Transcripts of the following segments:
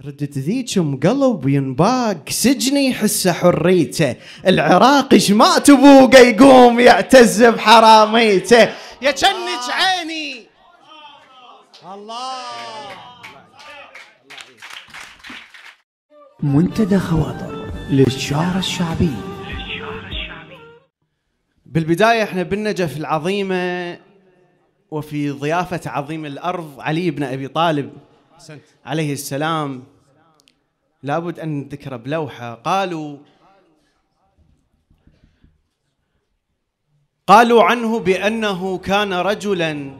ردت ذيكم قلب ينباق سجني حس حريته، العراقي شمات بوقه يقوم يعتز بحراميته. يا جنج عيني الله. منتدى خواطر للشعر الشعبي. بالبداية احنا بالنجف العظيمة وفي ضيافة عظيم الأرض علي بن أبي طالب عليه السلام لابد أن نذكر بلوحة. قالوا عنه بأنه كان رجلا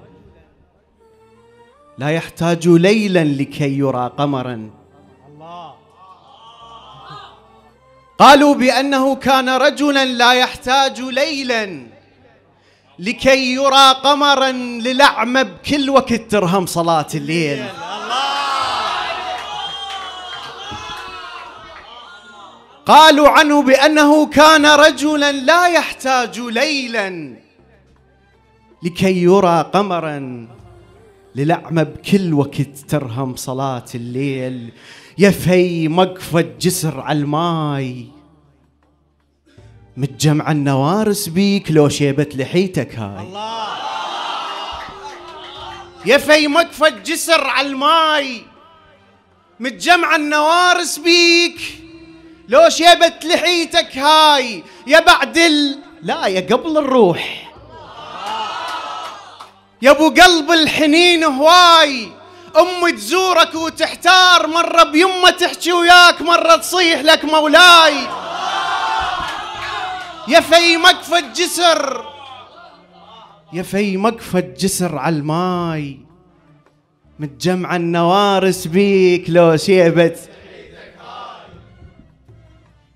لا يحتاج ليلا لكي يرى قمرا. قالوا بأنه كان رجلا لا يحتاج ليلا لكي يرى قمرا، للأعمى بكل وقت ترهم صلاة الليل. قالوا عنه بأنه كان رجلا لا يحتاج ليلا لكي يرى قمرا، للأعمى بكل وقت ترهم صلاة الليل. يا في مقفة جسر على الماي متجمع النوارس بيك لو شيبت لحيتك هاي. يا في مقفة جسر على الماي متجمع النوارس بيك لو شيبت لحيتك هاي. يا بعد لا يا قبل الروح، يا ابو قلب الحنين هواي. أم تزورك وتحتار، مرة بيمة تحكي وياك، مرة تصيح لك مولاي. يا في مقفة جسر، يا في مقفة جسر على الماي متجمع النوارس بيك لو شيبت.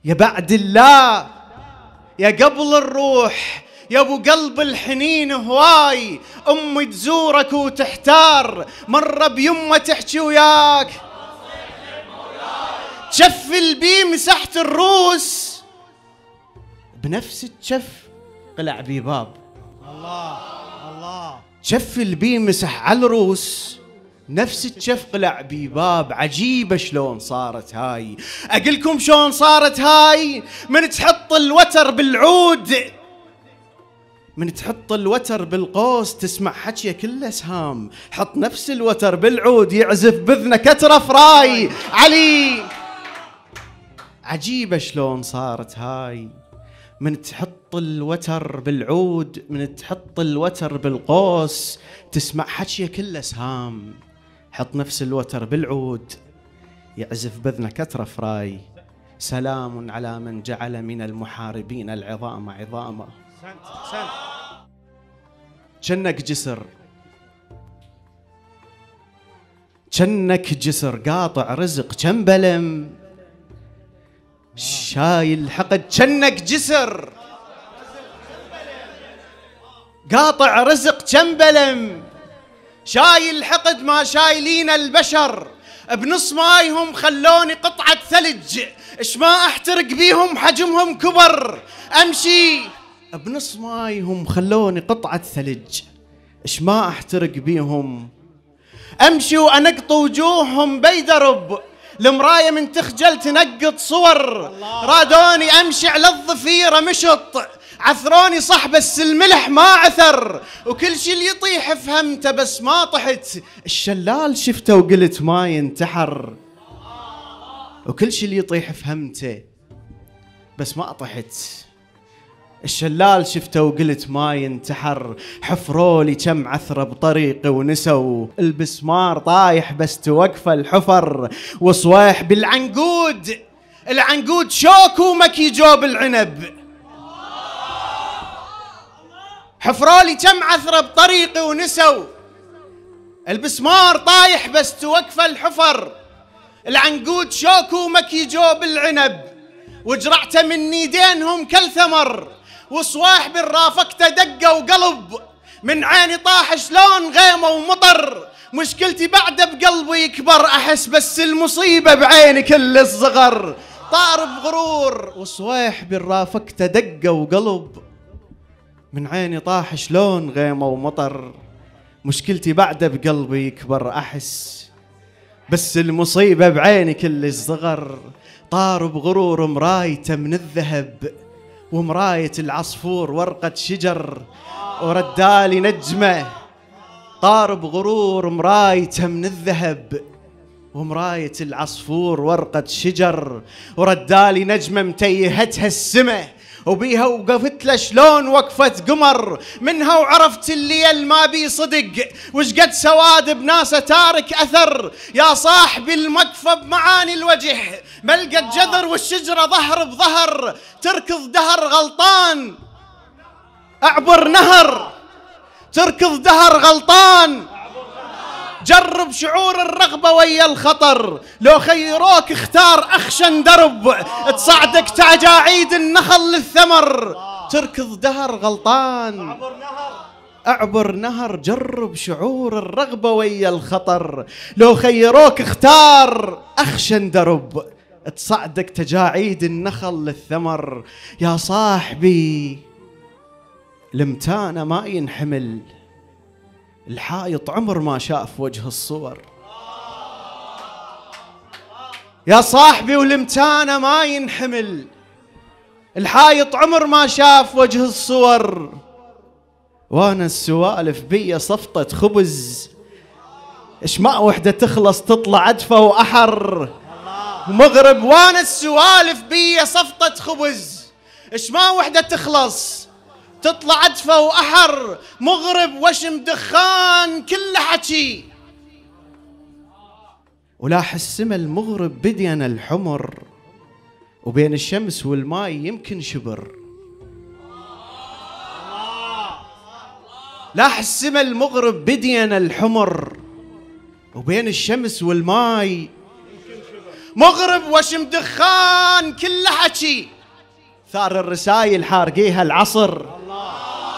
يا بعد الله يا قبل الروح، يا ابو قلب الحنين هواي. امي تزورك وتحتار، مرة بيمة تحكي وياك، تشف البي مساحة الروس بنفس الشف قلع بي باب. الله شف البي مسح على الروس نفس الشف قلع بي باب. عجيبة شلون صارت هاي. أقلكم شلون صارت هاي. من تحط الوتر بالعود، من تحط الوتر بالقوس تسمع حكي كله سهام. حط نفس الوتر بالعود يعزف بذنك كترف راي علي. عجيبة شلون صارت هاي. من تحط الوتر بالعود، من تحط الوتر بالقوس تسمع حكي كله سهام. حط نفس الوتر بالعود يعزف بذنك كترف راي. سلام على من جعل من المحاربين العظام عظاما. جنك جسر، جنك جسر قاطع رزق جنبلم شايل حقد. جنك جسر قاطع رزق جنبلم شايل حقد ما شايلين البشر. بنص مايهم خلوني قطعة ثلج، اش ما احترق بيهم حجمهم كبر. امشي بنص مايهم خلوني قطعة ثلج، اش ما احترق بيهم. امشي وانقط وجوههم بيدرب، المراية من تخجل تنقط صور. رادوني امشي على الضفيرة مشط، عثروني صح بس الملح ما عثر. وكل شي اللي يطيح فهمته بس ما طحت، الشلال شفته وقلت ما ينتحر. وكل شي اللي يطيح فهمته بس ما طحت، الشلال شفته وقلت ما ينتحر. حفرولي كم عثرة بطريقي ونسوا، البسمار طايح بس توقف الحفر. وصويح بالعنقود، العنقود شوك ومكي جوب العنب. حفرولي كم عثرة بطريقي ونسوا، البسمار طايح بس توقف الحفر. العنقود شوك ومكي جوب العنب، وجرعته من نيدينهم كالثمر. وصواح بالرافقته دقه وقلب، من عيني طاح شلون غيمه ومطر. مشكلتي بعده بقلبي يكبر، احس بس المصيبه بعيني كل الصغر. طار بغرور وصويح بالرافقته دقه وقلب، من عيني طاح شلون غيمه ومطر. مشكلتي بعده بقلبي يكبر، احس بس المصيبة بعيني كل صغر، طار بغرور مرايته من الذهب، ومراية العصفور ورقة شجر، وردالي نجمة. طار بغرور مرايته من الذهب، ومراية العصفور ورقة شجر، وردالي نجمة متيهتها السماء، وبيها وقفت له شلون وقفت قمر. منها وعرفت الليل ما بي صدق، وش قد سواد بناسه تارك اثر. يا صاحبي المقفى بمعاني الوجه، ملقت جذر والشجرة ظهر بظهر. تركض دهر غلطان اعبر نهر، تركض دهر غلطان. جرب شعور الرغبة ويا الخطر، لو خيروك اختار أخشن درب، تصعدك تجاعيد النخل للثمر. تركض دهر غلطان اعبر نهر، جرب شعور الرغبة ويا الخطر. لو خيروك اختار أخشن درب، تصعدك تجاعيد النخل للثمر. يا صاحبي المتانة ما ينحمل، الحايط عمر ما شاف وجه الصور. يا صاحبي والمتانة ما ينحمل، الحايط عمر ما شاف وجه الصور. وانا السوالف بيا صفطة خبز، اش ما وحدة تخلص تطلع عدفة وأحر ومغرب. وانا السوالف بيا صفطة خبز، اش ما وحدة تخلص تطلع عدفة وأحر مغرب. وشم دخان كل حكي، ولاح السما المغرب بدينا الحمر، وبين الشمس والماي يمكن شبر. لاح السما المغرب بدينا الحمر، وبين الشمس والماي مغرب. وشم دخان كل حكي، ثار الرسايل حارقيها العصر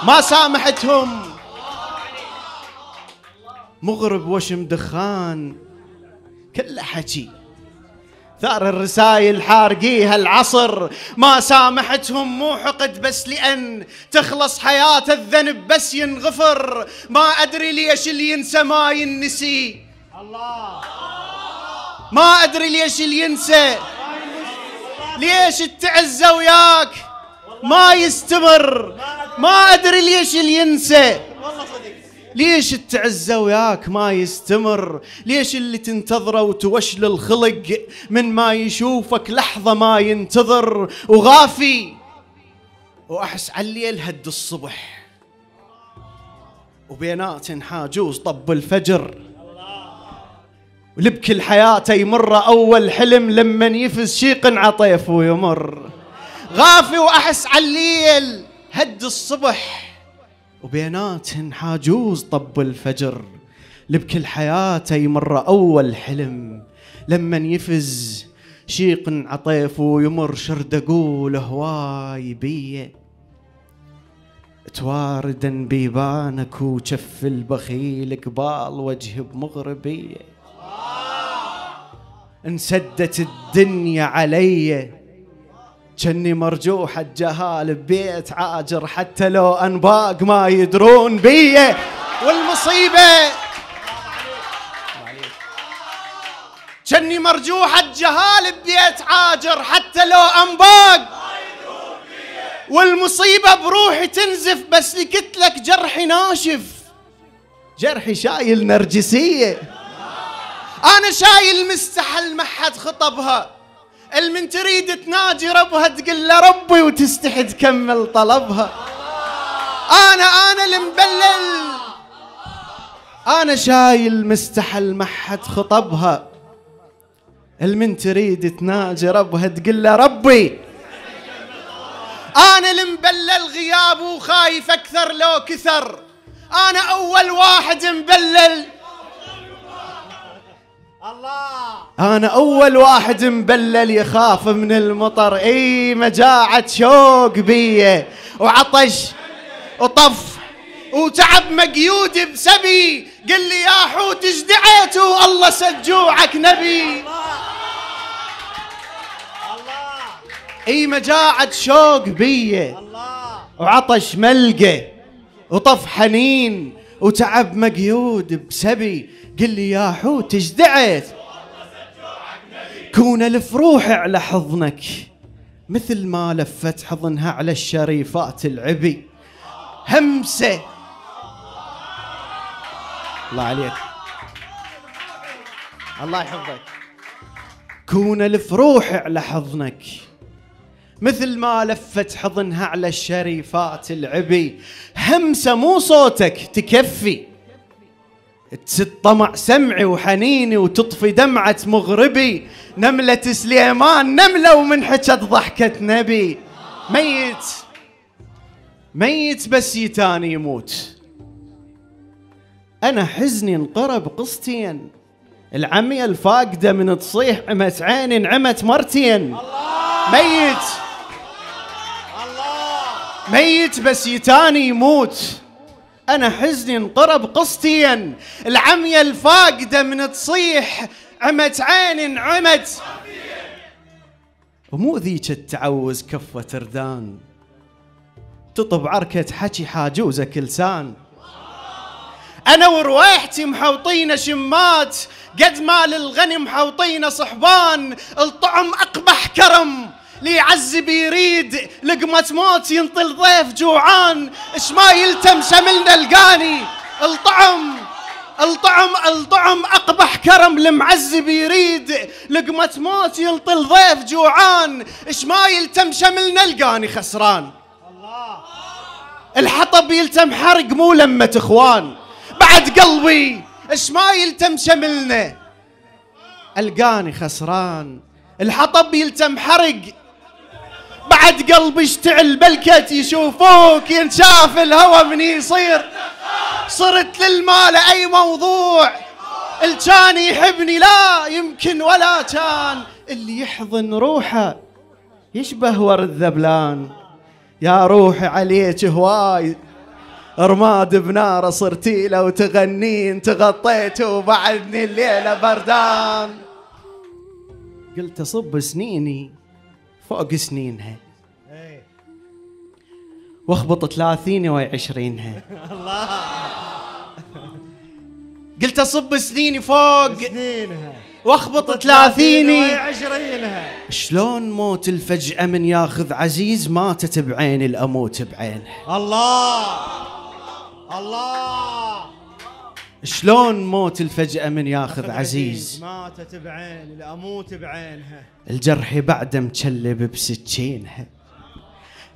ما سامحتهم. مغرب وشم دخان كل حكي، ثار الرسايل حارقيها العصر ما سامحتهم. مو حقد بس لأن تخلص حياة الذنب بس ينغفر. ما أدري ليش اللي ينسى ما ينسي، ما أدري ليش اللي ينسى، ليش التعزة وياك ما يستمر. ما أدري ليش اللي ينسى، ليش التعزة وياك ما يستمر. ليش اللي تنتظره وتوشل الخلق من ما يشوفك لحظة ما ينتظر. وغافي وأحس على الليل هد الصبح، وبينات حاجوز طب الفجر. ولبكل حياته يمر أول حلم لمن يفز شيق عطيف ويمر. غافي وأحس على الليل هد الصبح، وبينات حاجوز طب الفجر. لبكل حياته يمر أول حلم لمن يفز شيق عطيف ويمر. شرد أقول هواي بيه تواردا بيبانك، وشف البخيل قبال وجه بمغربيه. انسدت الدنيا علي جني مرجوح الجهال ببيت عاجر، حتى لو أنباق ما يدرون بيه. والمصيبة جني مرجوح الجهال ببيت عاجر، حتى لو أنباق. والمصيبة بروحي تنزف بس لقيت لك جرحي ناشف، جرحي شايل نرجسية. أنا شايل مستحل ما حد خطبها، المن تريد تناجي ربها تقول له ربي وتستحي تكمل طلبها. أنا المبلل، أنا شايل مستحل ما حد خطبها، المن تريد تناجي ربها تقول له ربي. أنا المبلل غياب وخايف أكثر لو كثر، أنا أول واحد مبلل. أنا أول واحد مبلل يخاف من المطر. إي مجاعة شوق بيه وعطش وطف وتعب مقيود بسبي. قل لي يا حوت ايش دعيت والله سجوعك نبي. إي مجاعة شوق بيه وعطش ملقى وطف حنين وتعب مقيود بسبي. قل لي يا حوت ايش دعيت كون الف روحي على حضنك مثل ما لفت حضنها على الشريفات العبي. همسة. الله عليك، الله يحفظك. كون الف روحي على حضنك مثل ما لفت حضنها على الشريفات العبي. همسة مو صوتك تكفي، تسد طمع سمعي وحنيني وتطفي دمعة مغربي. نملة سليمان نملة ومن حكت ضحكة نبي. ميت ميت بس يتاني يموت. أنا حزني انقرب قسطين، العمية الفاقدة من تصيح عمت عين عمت مرتين. ميت ميت بس يتاني يموت. أنا حزني انقرب قسطين، العمية الفاقدة من تصيح عمت عين عمت. ومو ذيك التعوز كفة ردان تطب عركة حكي حاجوزك لسان. أنا ورويحتي محوطين شمات قد ما للغنم محوطين صحبان. الطعم أقبح كرم لي عزب يريد لقمة موت ينطل ضيف جوعان. اش ما يلتم شملنا القاني. الطعم أقبح كرم لمعزب يريد لقمة موت ينطل ضيف جوعان. اش ما يلتم شملنا القاني خسران. الحطب يلتم حرق مو لمة اخوان. بعد قلبي اش ما يلتم شملنا القاني خسران. الحطب يلتم حرق بعد قلبي اشتعل بلكت يشوفوك ينشاف الهوى من يصير. صرت للمال اي موضوع الكان يحبني لا يمكن ولا كان. اللي يحضن روحه يشبه ورد ذبلان. يا روحي عليك هواي رماد بناره صرتي له وتغنين تغطيت وبعدني الليله بردان. قلت اصب سنيني فوق سنينها واخبط 30 وعشرينها. الله. قلت اصب سنيني فوق سنينها واخبط 30 وعشرينها. شلون موت الفجأة من ياخذ عزيز ماتت بعين الاموت بعينها. الله الله. شلون موت الفجأة من ياخذ عزيز ماتت بعين الاموت بعينها. الجرح بعد مشلب بسكينها.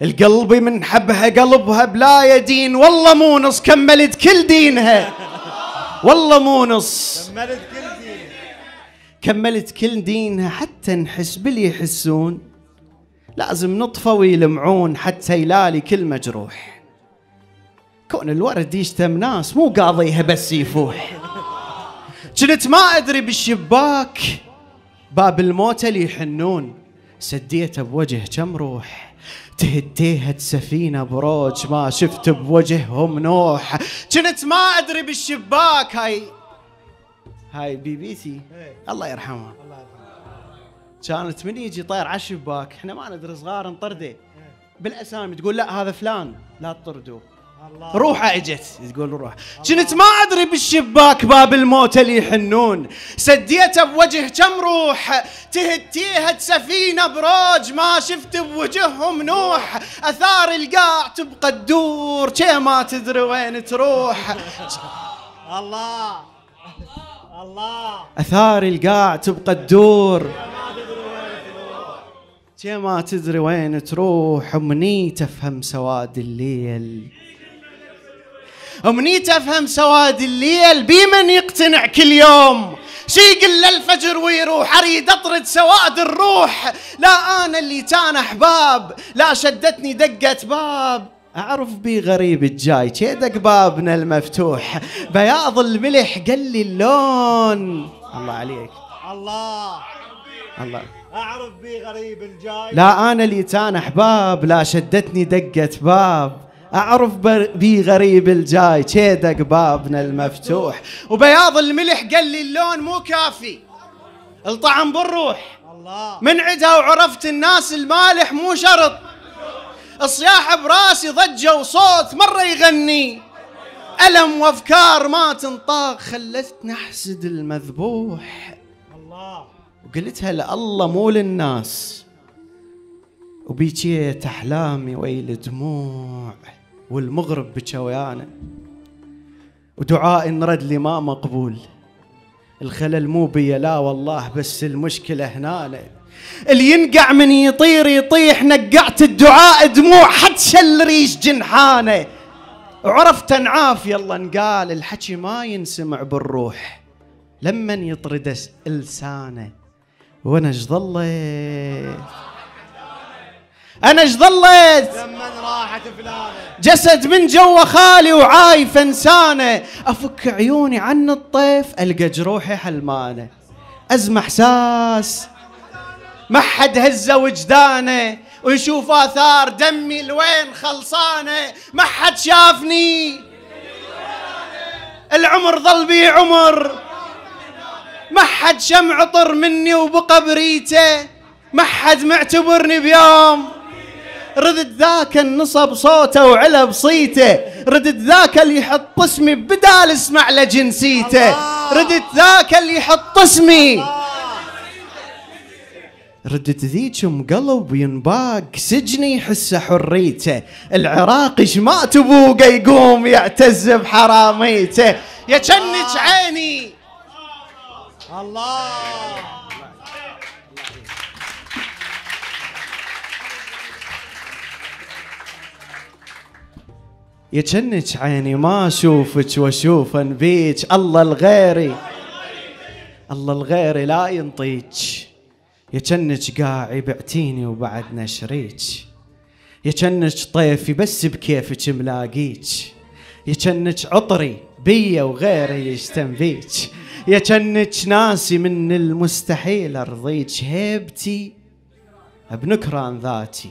القلب من حبها قلبها بلا يدين. والله مو نص كملت كل دينها. والله مو نص كملت كل دينها. حتى نحس باللي يحسون لازم نطفى ويلمعون حتى يلالي كل مجروح. كون الورد يشتم ناس مو قاضيها بس يفوح. كنت ما أدري بالشباك باب الموت اللي يحنون. سديته بوجه كم روح تهديها سفينة بروج ما شفت بوجههم نوح. كنت ما أدري بالشباك هاي بيبيتي الله يرحمها كانت من يجي طير على الشباك احنا ما ندري صغار نطرده بالأسامي تقول لا هذا فلان لا تطردوه. روحه اجت تقول روح. كنت ما ادري بالشباك باب الموت اللي يحنون. سديته بوجه كم روح تهتيها سفينه بروج ما شفت بوجههم نوح. اثار القاع تبقى تدور شي ما تدري وين تروح. الله الله. اثار القاع تبقى تدور شي ما تدري وين تروح. ومنيت افهم سواد الليل أمنيت أفهم سواد الليل بمن يقتنع كل يوم شي يقل الفجر ويروح. أريد أطرد سواد الروح. لا أنا اللي كان أحباب لا شدتني دقة باب. أعرف بي غريب الجاي شيدك بابنا المفتوح. بياض الملح قل لي اللون. الله عليك الله الله. أعرف بي غريب الجاي. لا أنا اللي كان أحباب لا شدتني دقة باب. أعرف بي غريب الجاي شيدق بابنا المفتوح. وبياض الملح قال لي اللون مو كافي الطعم بالروح. الله. من عدها وعرفت الناس المالح مو شرط. الصياح براسي ضجة وصوت مرة يغني. ألم وأفكار ما تنطاق خلتني أحسد المذبوح. الله. وقلتها لله مو للناس، وبيجيت أحلامي ويل دموع والمغرب بكى ويانا، ودعائي انرد لي ما مقبول. الخلل مو بيا لا والله، بس المشكلة هنا اللي ينقع من يطير يطيح، نقعت الدعاء دموع حد شل ريش جنحانه، وعرفت انعاف يلا نقال الحكي ما ينسمع بالروح لمن يطرد لسانه. وانا ايش ظليت لمن راحت فلانه جسد من جوا خالي وعايف انسانه، افك عيوني عن الطيف القى جروحي حلمانه، ازمة احساس ما حد هزه وجدانه، ويشوف آثار دمي لوين خلصانه، ما حد شافني العمر ظل بي عمر، ما حد شم عطر مني وبقبريته، ما حد معتبرني بيوم، ردت ذاك النصب صوته وعلى بصيته، ردت ذاك اللي يحط اسمي بدال اسمع لجنسيته، ردت ذاك اللي يحط اسمي، ردت ذيك مقلب ينباق سجني يحس حريته، العراقي شمات ابوقه يقوم يعتز بحراميته، يا جنج عيني الله. يجنج عيني ما اشوفك واشوف انبيك، الله الغيري الله الغيري لا ينطيك، يجنج قاعي بعتيني وبعد نشريك، يجنج طيفي بس بكيفك ملاقيك، يجنج عطري بيا وغيري يشتم بيك، يجنج ناسي من المستحيل ارضيك، هيبتي بنكران ذاتي